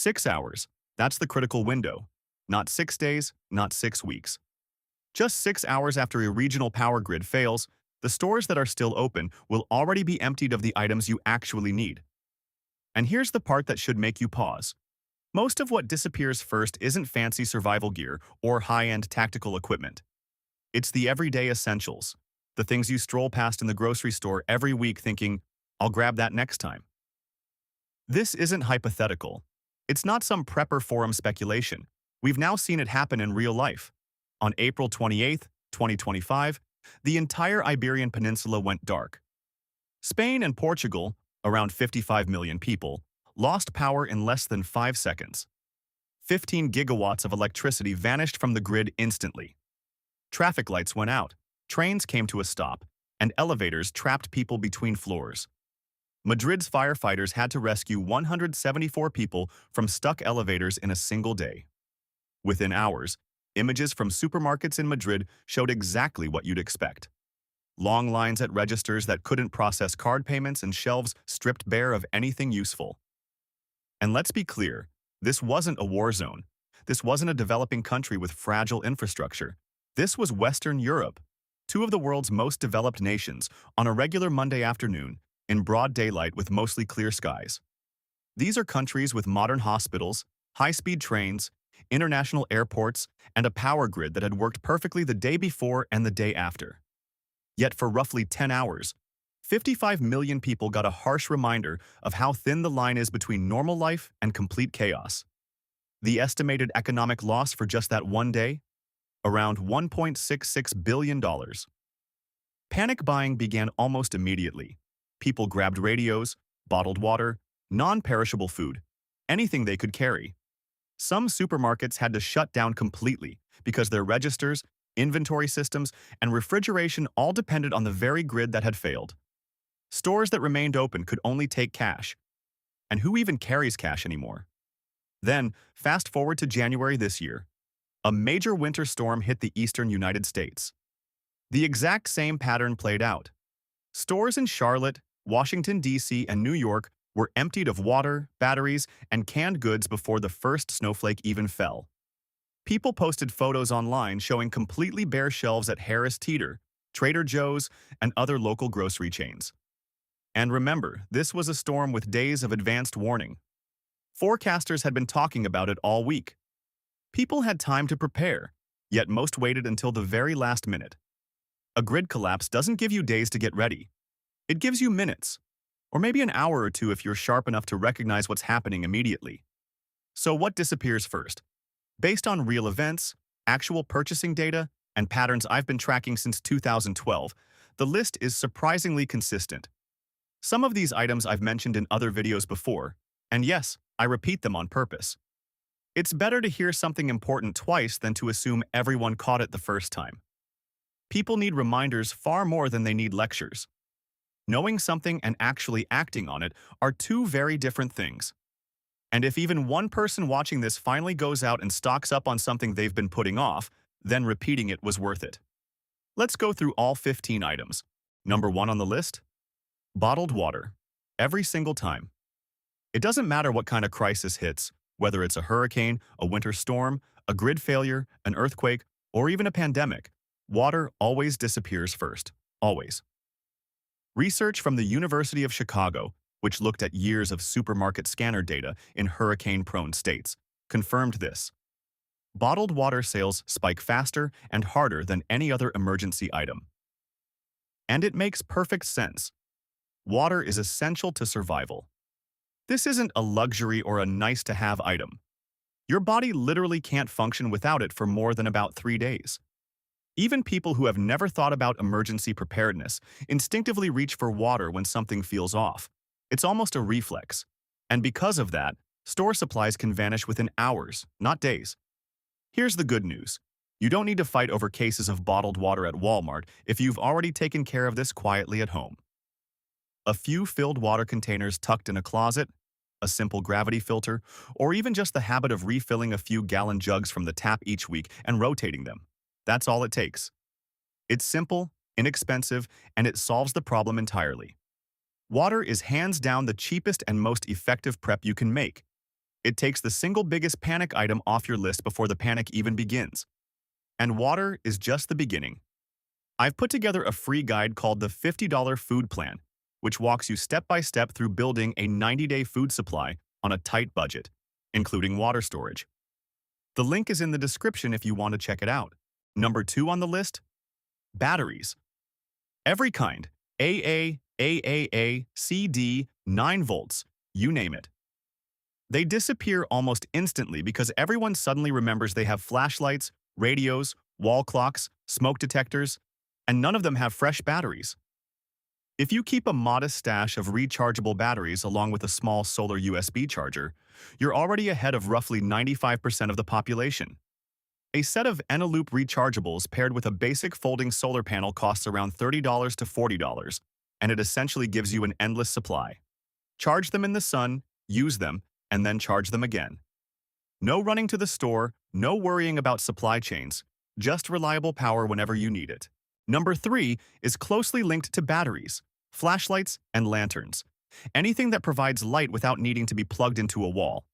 6 hours. That's the critical window. Not 6 days, not 6 weeks. Just 6 hours after a regional power grid fails, the stores that are still open will already be emptied of the items you actually need. And here's the part that should make you pause. Most of what disappears first isn't fancy survival gear or high-end tactical equipment. It's the everyday essentials, the things you stroll past in the grocery store every week thinking, I'll grab that next time. This isn't hypothetical. It's not some prepper forum speculation. We've now seen it happen in real life. On April 28, 2025, the entire Iberian Peninsula went dark. Spain and Portugal, around 55 million people, lost power in less than 5 seconds. 15 gigawatts of electricity vanished from the grid instantly. Traffic lights went out, trains came to a stop, and elevators trapped people between floors. Madrid's firefighters had to rescue 174 people from stuck elevators in a single day. Within hours, images from supermarkets in Madrid showed exactly what you'd expect. Long lines at registers that couldn't process card payments and shelves stripped bare of anything useful. And let's be clear, this wasn't a war zone. This wasn't a developing country with fragile infrastructure. This was Western Europe, two of the world's most developed nations, on a regular Monday afternoon, in broad daylight with mostly clear skies. These are countries with modern hospitals, high-speed trains, international airports, and a power grid that had worked perfectly the day before and the day after. Yet for roughly 10 hours, 55 million people got a harsh reminder of how thin the line is between normal life and complete chaos. The estimated economic loss for just that one day? Around $1.66 billion. Panic buying began almost immediately. People grabbed radios, bottled water, non-perishable food, anything they could carry. Some supermarkets had to shut down completely because their registers, inventory systems, and refrigeration all depended on the very grid that had failed. Stores that remained open could only take cash. And who even carries cash anymore? Then, fast forward to January this year. A major winter storm hit the eastern United States. The exact same pattern played out. Stores in Charlotte, Washington, D.C., and New York were emptied of water, batteries, and canned goods before the first snowflake even fell. People posted photos online showing completely bare shelves at Harris Teeter, Trader Joe's, and other local grocery chains. And remember, this was a storm with days of advanced warning. Forecasters had been talking about it all week. People had time to prepare, yet most waited until the very last minute. A grid collapse doesn't give you days to get ready. It gives you minutes, or maybe an hour or two if you're sharp enough to recognize what's happening immediately. So what disappears first? Based on real events, actual purchasing data, and patterns I've been tracking since 2012, the list is surprisingly consistent. Some of these items I've mentioned in other videos before, and yes, I repeat them on purpose. It's better to hear something important twice than to assume everyone caught it the first time. People need reminders far more than they need lectures. Knowing something and actually acting on it are two very different things. And if even one person watching this finally goes out and stocks up on something they've been putting off, then repeating it was worth it. Let's go through all 15 items. Number 1 on the list? Bottled water. Every single time. It doesn't matter what kind of crisis hits, whether it's a hurricane, a winter storm, a grid failure, an earthquake, or even a pandemic, water always disappears first. Always. Research from the University of Chicago, which looked at years of supermarket scanner data in hurricane-prone states, confirmed this. Bottled water sales spike faster and harder than any other emergency item. And it makes perfect sense. Water is essential to survival. This isn't a luxury or a nice-to-have item. Your body literally can't function without it for more than about 3 days. Even people who have never thought about emergency preparedness instinctively reach for water when something feels off. It's almost a reflex. And because of that, store supplies can vanish within hours, not days. Here's the good news. You don't need to fight over cases of bottled water at Walmart if you've already taken care of this quietly at home. A few filled water containers tucked in a closet, a simple gravity filter, or even just the habit of refilling a few gallon jugs from the tap each week and rotating them. That's all it takes. It's simple, inexpensive, and it solves the problem entirely. Water is hands down the cheapest and most effective prep you can make. It takes the single biggest panic item off your list before the panic even begins. And water is just the beginning. I've put together a free guide called the $50 Food Plan, which walks you step by step through building a 90-day food supply on a tight budget, including water storage. The link is in the description if you want to check it out. Number 2 on the list, batteries. Every kind, AA, AAA, CD, 9 volts, you name it. They disappear almost instantly because everyone suddenly remembers they have flashlights, radios, wall clocks, smoke detectors, and none of them have fresh batteries. If you keep a modest stash of rechargeable batteries along with a small solar USB charger, you're already ahead of roughly 95% of the population. A set of Eneloop rechargeables paired with a basic folding solar panel costs around $30 to $40, and it essentially gives you an endless supply. Charge them in the sun, use them, and then charge them again. No running to the store, no worrying about supply chains, just reliable power whenever you need it. Number 3 is closely linked to batteries, flashlights, and lanterns. Anything that provides light without needing to be plugged into a wall.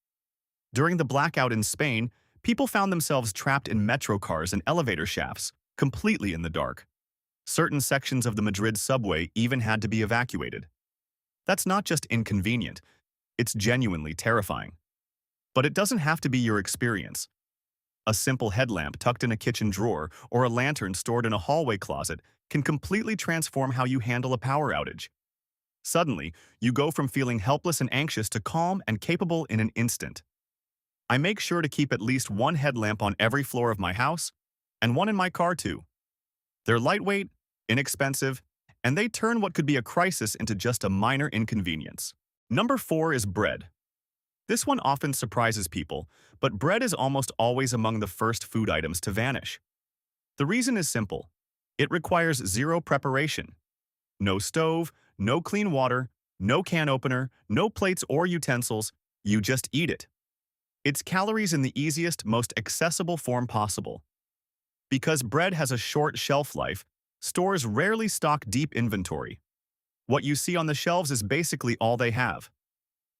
During the blackout in Spain, people found themselves trapped in metro cars and elevator shafts, completely in the dark. Certain sections of the Madrid subway even had to be evacuated. That's not just inconvenient, it's genuinely terrifying. But it doesn't have to be your experience. A simple headlamp tucked in a kitchen drawer or a lantern stored in a hallway closet can completely transform how you handle a power outage. Suddenly, you go from feeling helpless and anxious to calm and capable in an instant. I make sure to keep at least one headlamp on every floor of my house, and one in my car too. They're lightweight, inexpensive, and they turn what could be a crisis into just a minor inconvenience. Number 4 is bread. This one often surprises people, but bread is almost always among the first food items to vanish. The reason is simple. It requires zero preparation. No stove, no clean water, no can opener, no plates or utensils, you just eat it. It's calories in the easiest, most accessible form possible. Because bread has a short shelf life, stores rarely stock deep inventory. What you see on the shelves is basically all they have.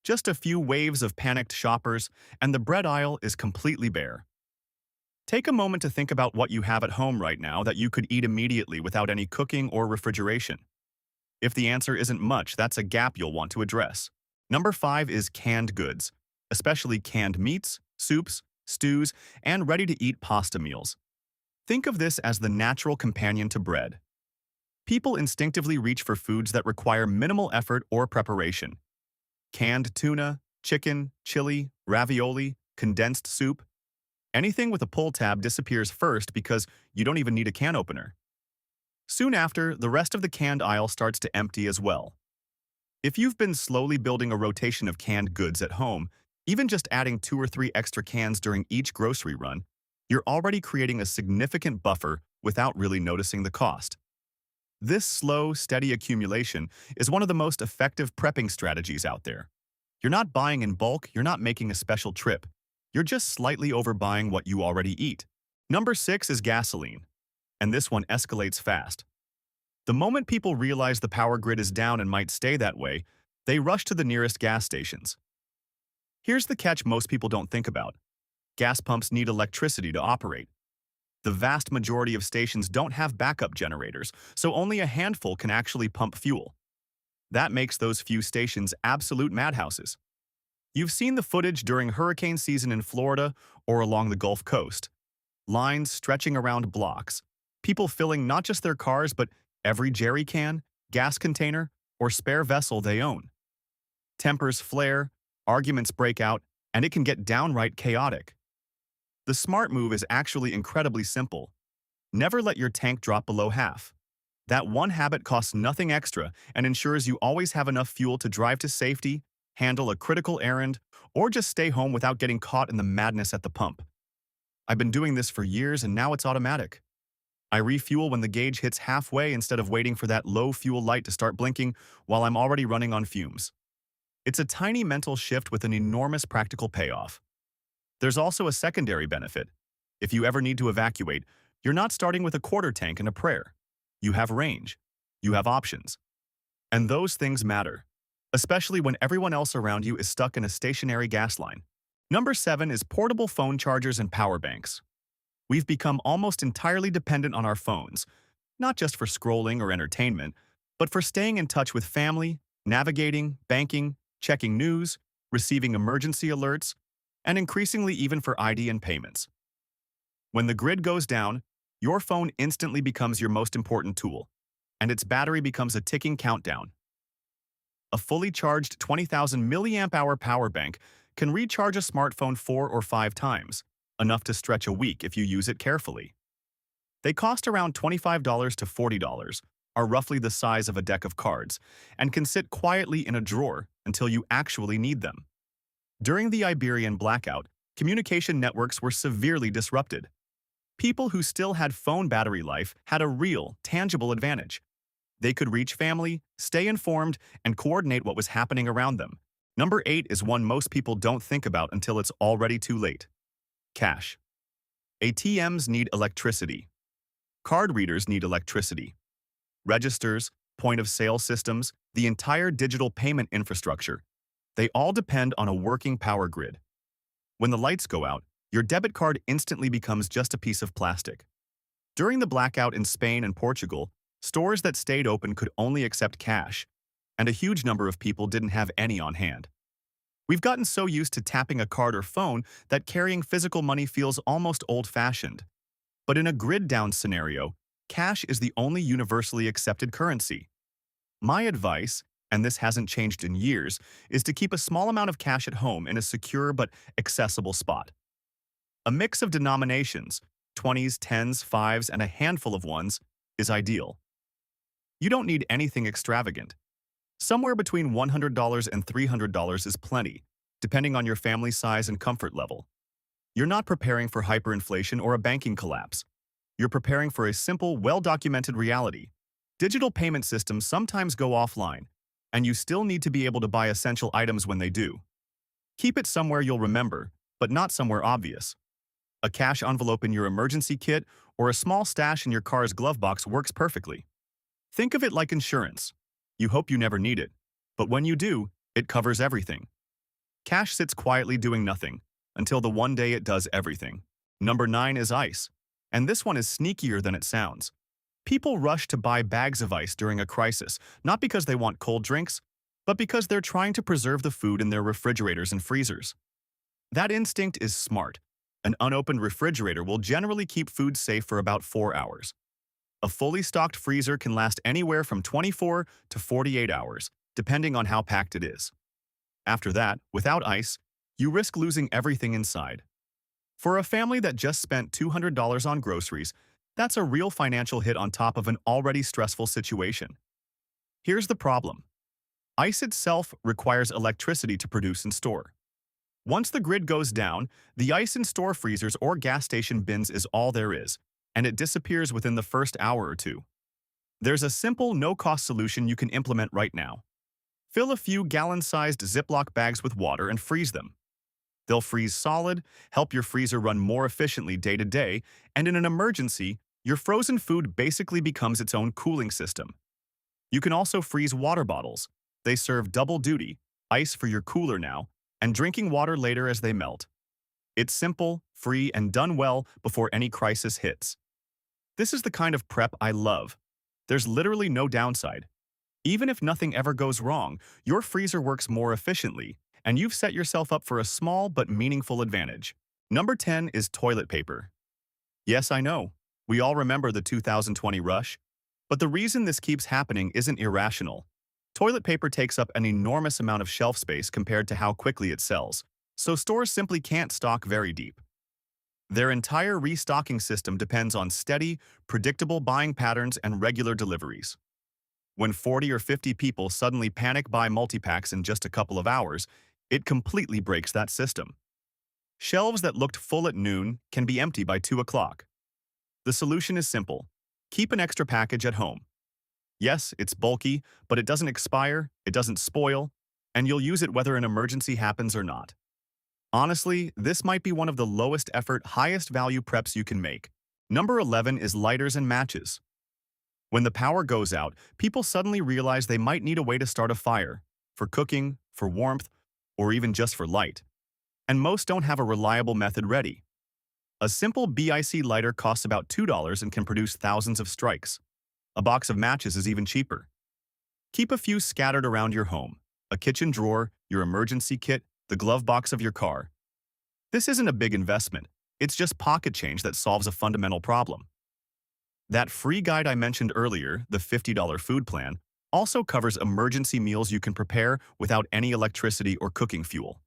Just a few waves of panicked shoppers, and the bread aisle is completely bare. Take a moment to think about what you have at home right now that you could eat immediately without any cooking or refrigeration. If the answer isn't much, that's a gap you'll want to address. Number 5 is canned goods, especially canned meats, soups, stews, and ready-to-eat pasta meals. Think of this as the natural companion to bread. People instinctively reach for foods that require minimal effort or preparation. Canned tuna, chicken, chili, ravioli, condensed soup. Anything with a pull tab disappears first because you don't even need a can opener. Soon after, the rest of the canned aisle starts to empty as well. If you've been slowly building a rotation of canned goods at home, even just adding 2 or 3 extra cans during each grocery run, you're already creating a significant buffer without really noticing the cost. This slow, steady accumulation is one of the most effective prepping strategies out there. You're not buying in bulk, you're not making a special trip. You're just slightly overbuying what you already eat. Number 6 is gasoline, and this one escalates fast. The moment people realize the power grid is down and might stay that way, they rush to the nearest gas stations. Here's the catch most people don't think about. Gas pumps need electricity to operate. The vast majority of stations don't have backup generators, so only a handful can actually pump fuel. That makes those few stations absolute madhouses. You've seen the footage during hurricane season in Florida or along the Gulf Coast. Lines stretching around blocks, people filling not just their cars but every jerry can, gas container, or spare vessel they own. Tempers flare, arguments break out, and it can get downright chaotic. The smart move is actually incredibly simple. Never let your tank drop below half. That one habit costs nothing extra and ensures you always have enough fuel to drive to safety, handle a critical errand, or just stay home without getting caught in the madness at the pump. I've been doing this for years and now it's automatic. I refuel when the gauge hits halfway instead of waiting for that low fuel light to start blinking while I'm already running on fumes. It's a tiny mental shift with an enormous practical payoff. There's also a secondary benefit. If you ever need to evacuate, you're not starting with a quarter tank and a prayer. You have range. You have options. And those things matter, especially when everyone else around you is stuck in a stationary gas line. Number 7 is portable phone chargers and power banks. We've become almost entirely dependent on our phones, not just for scrolling or entertainment, but for staying in touch with family, navigating, banking, checking news, receiving emergency alerts, and increasingly even for ID and payments. When the grid goes down, your phone instantly becomes your most important tool, and its battery becomes a ticking countdown. A fully charged 20,000 milliamp hour power bank can recharge a smartphone 4 or 5 times, enough to stretch a week if you use it carefully. They cost around $25 to $40, are roughly the size of a deck of cards, and can sit quietly in a drawer until you actually need them. During the Iberian blackout, communication networks were severely disrupted. People who still had phone battery life had a real, tangible advantage. They could reach family, stay informed, and coordinate what was happening around them. Number 8 is one most people don't think about until it's already too late. Cash. ATMs need electricity. Card readers need electricity. Registers, point-of-sale systems, the entire digital payment infrastructure, they all depend on a working power grid. When the lights go out, your debit card instantly becomes just a piece of plastic. During the blackout in Spain and Portugal, stores that stayed open could only accept cash, and a huge number of people didn't have any on hand. We've gotten so used to tapping a card or phone that carrying physical money feels almost old-fashioned. But in a grid-down scenario, cash is the only universally accepted currency. My advice, and this hasn't changed in years, is to keep a small amount of cash at home in a secure but accessible spot. A mix of denominations, 20s, 10s, 5s, and a handful of ones, is ideal. You don't need anything extravagant. Somewhere between $100 and $300 is plenty, depending on your family size and comfort level. You're not preparing for hyperinflation or a banking collapse. You're preparing for a simple, well-documented reality. Digital payment systems sometimes go offline, and you still need to be able to buy essential items when they do. Keep it somewhere you'll remember, but not somewhere obvious. A cash envelope in your emergency kit or a small stash in your car's glove box works perfectly. Think of it like insurance. You hope you never need it, but when you do, it covers everything. Cash sits quietly doing nothing, until the one day it does everything. Number 9 is ice, and this one is sneakier than it sounds. People rush to buy bags of ice during a crisis, not because they want cold drinks, but because they're trying to preserve the food in their refrigerators and freezers. That instinct is smart. An unopened refrigerator will generally keep food safe for about 4 hours. A fully stocked freezer can last anywhere from 24 to 48 hours, depending on how packed it is. After that, without ice, you risk losing everything inside. For a family that just spent $200 on groceries, that's a real financial hit on top of an already stressful situation. Here's the problem. Ice itself requires electricity to produce and store. Once the grid goes down, the ice in store freezers or gas station bins is all there is, and it disappears within the first hour or two. There's a simple, no-cost solution you can implement right now. Fill a few gallon-sized Ziploc bags with water and freeze them. They'll freeze solid, help your freezer run more efficiently day to day, and in an emergency, your frozen food basically becomes its own cooling system. You can also freeze water bottles. They serve double duty, ice for your cooler now, and drinking water later as they melt. It's simple, free, and done well before any crisis hits. This is the kind of prep I love. There's literally no downside. Even if nothing ever goes wrong, your freezer works more efficiently, and you've set yourself up for a small but meaningful advantage. Number 10 is toilet paper. Yes, I know. We all remember the 2020 rush. But the reason this keeps happening isn't irrational. Toilet paper takes up an enormous amount of shelf space compared to how quickly it sells, so stores simply can't stock very deep. Their entire restocking system depends on steady, predictable buying patterns and regular deliveries. When 40 or 50 people suddenly panic buy multi-packs in just a couple of hours, it completely breaks that system. Shelves that looked full at noon can be empty by 2 o'clock. The solution is simple. Keep an extra package at home. Yes, it's bulky, but it doesn't expire, it doesn't spoil, and you'll use it whether an emergency happens or not. Honestly, this might be one of the lowest effort, highest value preps you can make. Number 11 is lighters and matches. When the power goes out, people suddenly realize they might need a way to start a fire, for cooking, for warmth, or even just for light. and most don't have a reliable method ready. A simple BIC lighter costs about $2 and can produce thousands of strikes. A box of matches is even cheaper. Keep a few scattered around your home: a kitchen drawer, your emergency kit, the glove box of your car. This isn't a big investment. It's just pocket change that solves a fundamental problem. That free guide I mentioned earlier, the $50 food plan, also covers emergency meals you can prepare without any electricity or cooking fuel.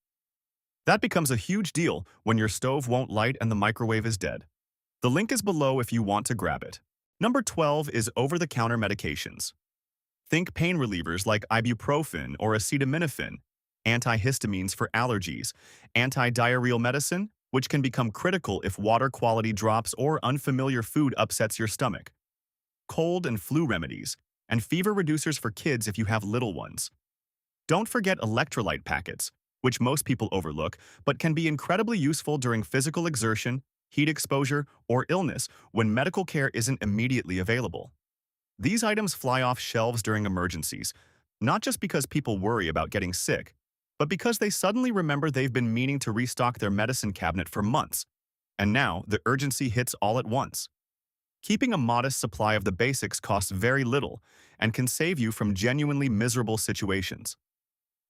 That becomes a huge deal when your stove won't light and the microwave is dead. The link is below if you want to grab it. Number 12 is over-the-counter medications. Think pain relievers like ibuprofen or acetaminophen, antihistamines for allergies, anti-diarrheal medicine, which can become critical if water quality drops or unfamiliar food upsets your stomach, cold and flu remedies, and fever reducers for kids if you have little ones. Don't forget electrolyte packets, which most people overlook, but can be incredibly useful during physical exertion, heat exposure, or illness when medical care isn't immediately available. These items fly off shelves during emergencies, not just because people worry about getting sick, but because they suddenly remember they've been meaning to restock their medicine cabinet for months, and now the urgency hits all at once. Keeping a modest supply of the basics costs very little and can save you from genuinely miserable situations.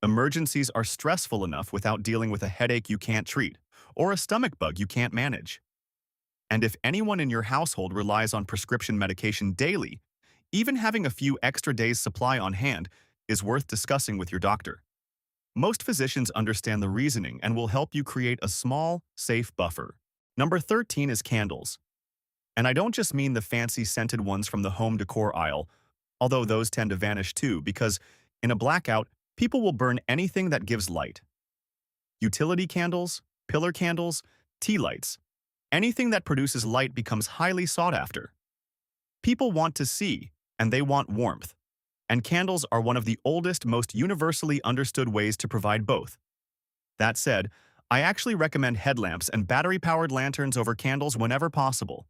Emergencies are stressful enough without dealing with a headache you can't treat or a stomach bug you can't manage. And if anyone in your household relies on prescription medication daily, even having a few extra days' supply on hand is worth discussing with your doctor. Most physicians understand the reasoning and will help you create a small, safe buffer. Number 13 is candles. And I don't just mean the fancy scented ones from the home decor aisle, although those tend to vanish too because, in a blackout, people will burn anything that gives light. Utility candles, pillar candles, tea lights. Anything that produces light becomes highly sought after. People want to see, and they want warmth. And candles are one of the oldest, most universally understood ways to provide both. That said, I actually recommend headlamps and battery-powered lanterns over candles whenever possible.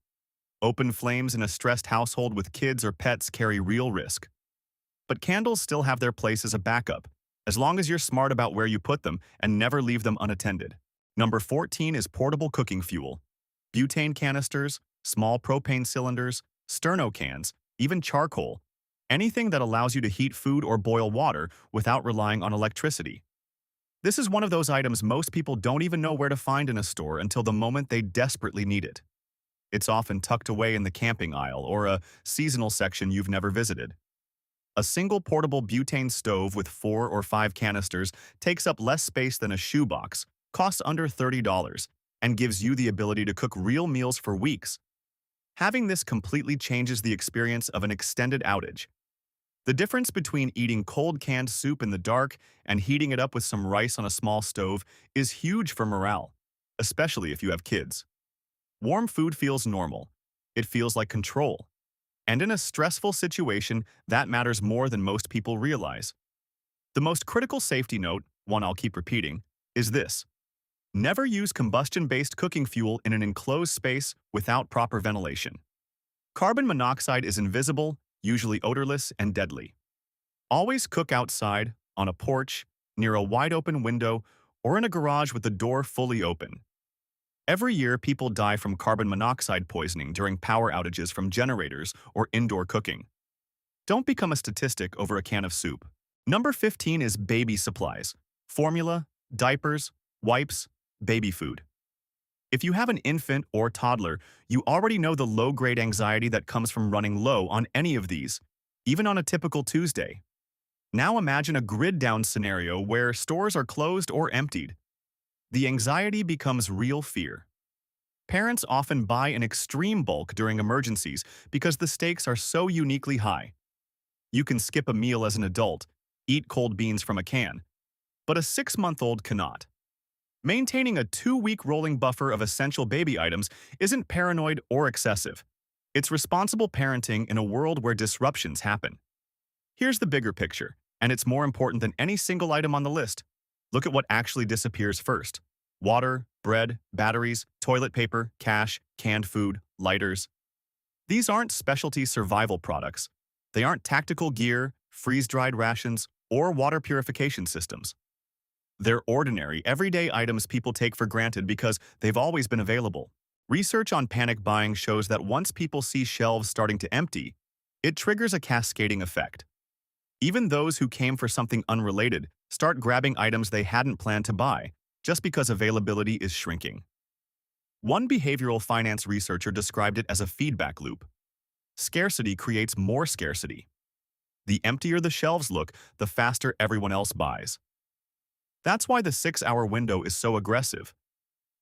Open flames in a stressed household with kids or pets carry real risk. But candles still have their place as a backup, as long as you're smart about where you put them and never leave them unattended. Number 14 is portable cooking fuel. Butane canisters, small propane cylinders, sterno cans, even charcoal. Anything that allows you to heat food or boil water without relying on electricity. This is one of those items most people don't even know where to find in a store until the moment they desperately need it. It's often tucked away in the camping aisle or a seasonal section you've never visited. A single portable butane stove with 4 or 5 canisters takes up less space than a shoebox, costs under $30, and gives you the ability to cook real meals for weeks. Having this completely changes the experience of an extended outage. The difference between eating cold canned soup in the dark and heating it up with some rice on a small stove is huge for morale, especially if you have kids. Warm food feels normal. It feels like control. And in a stressful situation, that matters more than most people realize. The most critical safety note, one I'll keep repeating, is this: never use combustion-based cooking fuel in an enclosed space without proper ventilation. Carbon monoxide is invisible, usually odorless, and deadly. Always cook outside, on a porch, near a wide-open window, or in a garage with the door fully open. Every year, people die from carbon monoxide poisoning during power outages from generators or indoor cooking. Don't become a statistic over a can of soup. Number 15 is baby supplies: formula, diapers, wipes, baby food. If you have an infant or toddler, you already know the low-grade anxiety that comes from running low on any of these, even on a typical Tuesday. Now imagine a grid-down scenario where stores are closed or emptied. The anxiety becomes real fear. Parents often buy in extreme bulk during emergencies because the stakes are so uniquely high. You can skip a meal as an adult, eat cold beans from a can, but a 6-month-old cannot. Maintaining a 2-week rolling buffer of essential baby items isn't paranoid or excessive. It's responsible parenting in a world where disruptions happen. Here's the bigger picture, and it's more important than any single item on the list. Look at what actually disappears first: water, bread, batteries, toilet paper, cash, canned food, lighters. These aren't specialty survival products. They aren't tactical gear, freeze-dried rations, or water purification systems. They're ordinary, everyday items people take for granted because they've always been available. Research on panic buying shows that once people see shelves starting to empty, it triggers a cascading effect. Even those who came for something unrelated start grabbing items they hadn't planned to buy, just because availability is shrinking. One behavioral finance researcher described it as a feedback loop. Scarcity creates more scarcity. The emptier the shelves look, the faster everyone else buys. That's why the 6-hour window is so aggressive.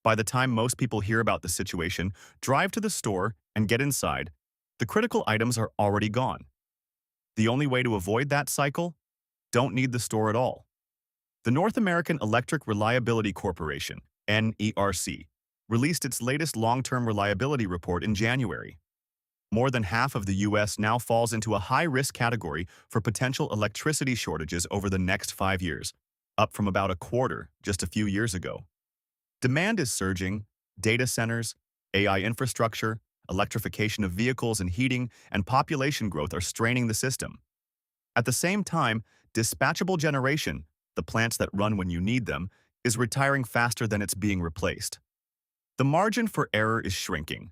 By the time most people hear about the situation, drive to the store, and get inside, the critical items are already gone. The only way to avoid that cycle? Don't need the store at all. The North American Electric Reliability Corporation, NERC, released its latest long-term reliability report in January. More than half of the U.S. now falls into a high-risk category for potential electricity shortages over the next 5 years, up from about a quarter just a few years ago. Demand is surging. Data centers, AI infrastructure, electrification of vehicles and heating, and population growth are straining the system. At the same time, dispatchable generation, the plants that run when you need them, is retiring faster than it's being replaced. The margin for error is shrinking.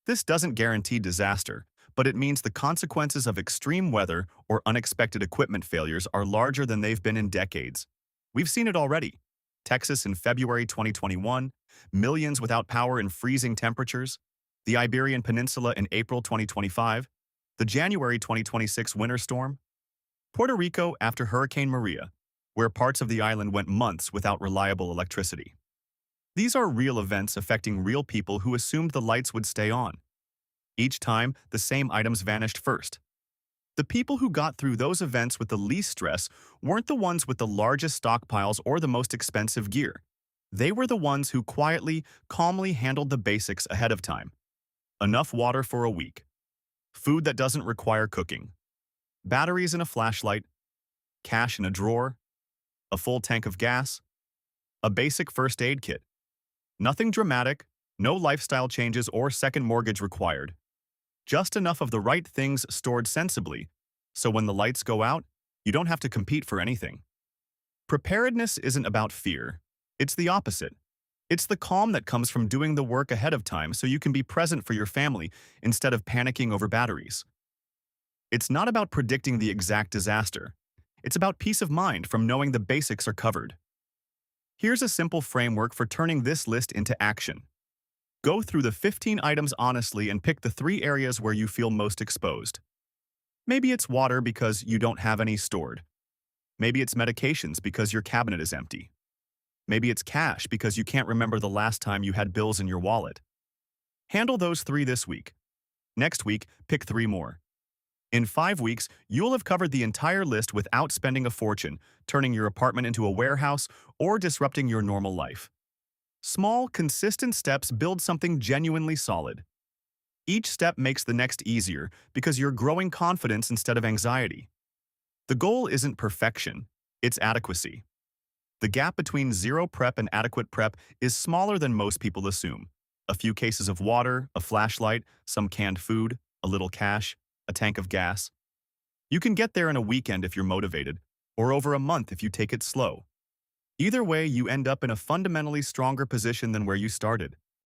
This doesn't guarantee disaster, but it means the consequences of extreme weather or unexpected equipment failures are larger than they've been in decades. We've seen it already. Texas in February 2021, millions without power in freezing temperatures, the Iberian Peninsula in April 2025, the January 2026 winter storm, Puerto Rico after Hurricane Maria, where parts of the island went months without reliable electricity. These are real events affecting real people who assumed the lights would stay on. Each time, the same items vanished first. The people who got through those events with the least stress weren't the ones with the largest stockpiles or the most expensive gear. They were the ones who quietly, calmly handled the basics ahead of time. Enough water for a week. Food that doesn't require cooking. Batteries in a flashlight. Cash in a drawer. A full tank of gas. A basic first aid kit. Nothing dramatic, no lifestyle changes or second mortgage required. Just enough of the right things stored sensibly, so when the lights go out, you don't have to compete for anything. Preparedness isn't about fear. It's the opposite. It's the calm that comes from doing the work ahead of time so you can be present for your family instead of panicking over batteries. It's not about predicting the exact disaster. It's about peace of mind from knowing the basics are covered. Here's a simple framework for turning this list into action. Go through the 15 items honestly and pick the 3 areas where you feel most exposed. Maybe it's water because you don't have any stored. Maybe it's medications because your cabinet is empty. Maybe it's cash because you can't remember the last time you had bills in your wallet. Handle those 3 this week. Next week, pick 3 more. In 5 weeks, you'll have covered the entire list without spending a fortune, turning your apartment into a warehouse, or disrupting your normal life. Small, consistent steps build something genuinely solid. Each step makes the next easier because you're growing confidence instead of anxiety. The goal isn't perfection, it's adequacy. The gap between zero prep and adequate prep is smaller than most people assume. A few cases of water, a flashlight, some canned food, a little cash, a tank of gas. You can get there in a weekend if you're motivated, or over a month if you take it slow. Either way, you end up in a fundamentally stronger position than where you started.